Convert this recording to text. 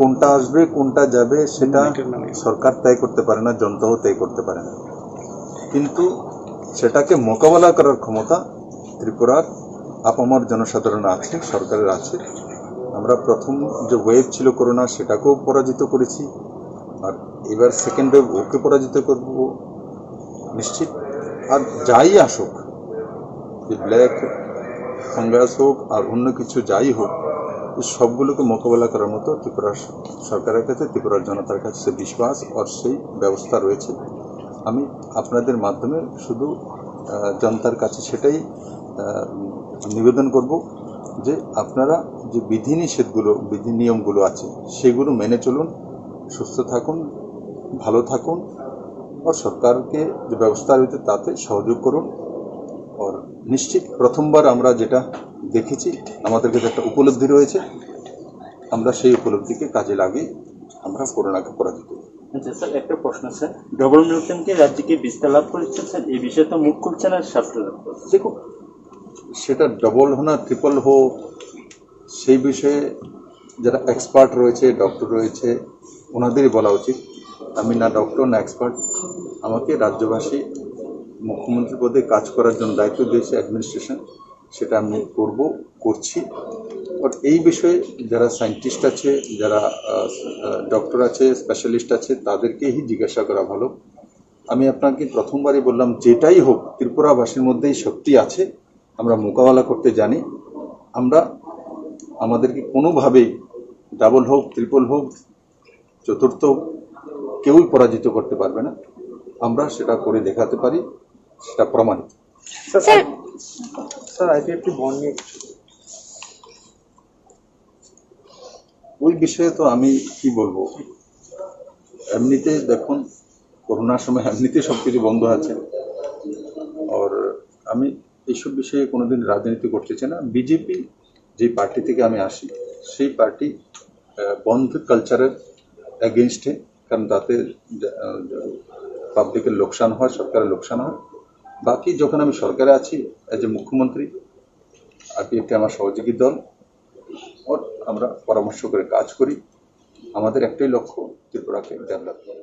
কোনটা আসবে কোনটা যাবে সেটা সরকার তয় করতে পারে না, জনতাও তয় করতে পারে না, কিন্তু সেটাকে মোকাবেলা করার ক্ষমতা ত্রিপুরার আপামর জনসাধারণ আছে, সরকারের আছে। আমরা প্রথম যে ওয়েভ ছিল করোনা সেটাকেও পরাজিত করেছি, আর এবার সেকেন্ড ওয়েভ ওকে পরাজিত করব নিশ্চিত। আর যাই আসুক, ব্ল্যাক ফাঙ্গাস হোক আর অন্য কিছু যাই হোক, সবগুলোকে মোকাবেলা করার মতো ত্রিপুরার সরকারের কাছে, ত্রিপুরার জনতার কাছে বিশ্বাস আর সেই ব্যবস্থা রয়েছে। আমি আপনাদের মাধ্যমে শুধু জনতার কাছে সেটাই নিবেদন করব যে আপনারা যে বিধিনিষেধগুলো, বিধি নিয়মগুলো আছে সেগুলো মেনে চলুন, সুস্থ থাকুন, ভালো থাকুন, আর সরকারকে যে ব্যবস্থা রয়েছে তাতে সহযোগ করুন। আর নিশ্চিত প্রথমবার আমরা যেটা দেখেছি, আমাদের কাছে একটা উপলব্ধি রয়েছে, আমরা সেই উপলব্ধিকে কাজে লাগিয়ে আমরা করোনাকে পরাজিত করি। আচ্ছা স্যার, একটা প্রশ্ন স্যার, ডবল মিউটেন্টকে রাজ্যকে বিস্তার লাভ করেছে স্যার, এই বিষয়ে তো মুখ খুলছেন আর স্বাস্থ্য দপ্তর। দেখুন, সেটা ডবল হো না ট্রিপল হো, সেই বিষয়ে যারা এক্সপার্ট রয়েছে, ডক্টর রয়েছে, ওনাদেরই বলা উচিত। আমি না ডক্টর না এক্সপার্ট। আমাকে রাজ্যবাসী মুখ্যমন্ত্রী পদে কাজ করার জন্য দায়িত্ব দিয়েছে অ্যাডমিনিস্ট্রেশন, সেটা আমি করছি। আর এই বিষয়ে যারা সায়েন্টিস্ট আছে, যারা ডক্টর আছে, স্পেশালিস্ট আছে, তাদেরকেই জিজ্ঞাসা করা ভালো। আমি আপনাকে প্রথমবারই বললাম, যেটাই হোক ত্রিপুরাবাসীর মধ্যেই শক্তি আছে, আমরা মোকাবেলা করতে জানি। আমরা আমাদেরকে কোনোভাবেই ডাবল হোক, ট্রিপল হোক, চতুর্থ হোক, কেউই পরাজিত করতে পারবে না। আমরা সেটা করে দেখাতে পারি, সেটা প্রমাণিত। স্যার আইপিএফটি বন্ড নিয়ে ওই বিষয়ে তো আমি কি বলবো, এমনিতে দেখুন করোনার সময় এমনিতে সবকিছু বন্ধ আছে। আর আমি এইসব বিষয়ে কোনোদিন রাজনীতি করতে চাই না। বিজেপি যে পার্টি থেকে আমি আসি, সেই পার্টি বন্ধ কালচারের এগেনস্টে, কারণ তাতে পাবলিকের লোকসান হয়, সরকারের লোকসান হয়। বাকি যখন আমি সরকারে আছি এজ এ মুখ্যমন্ত্রী, আরপিএফটি আমার সহযোগী দল, আমরা পরামর্শ করে কাজ করি। আমাদের একটাই লক্ষ্য, ত্রিপুরাকে ডেভেলপ করা।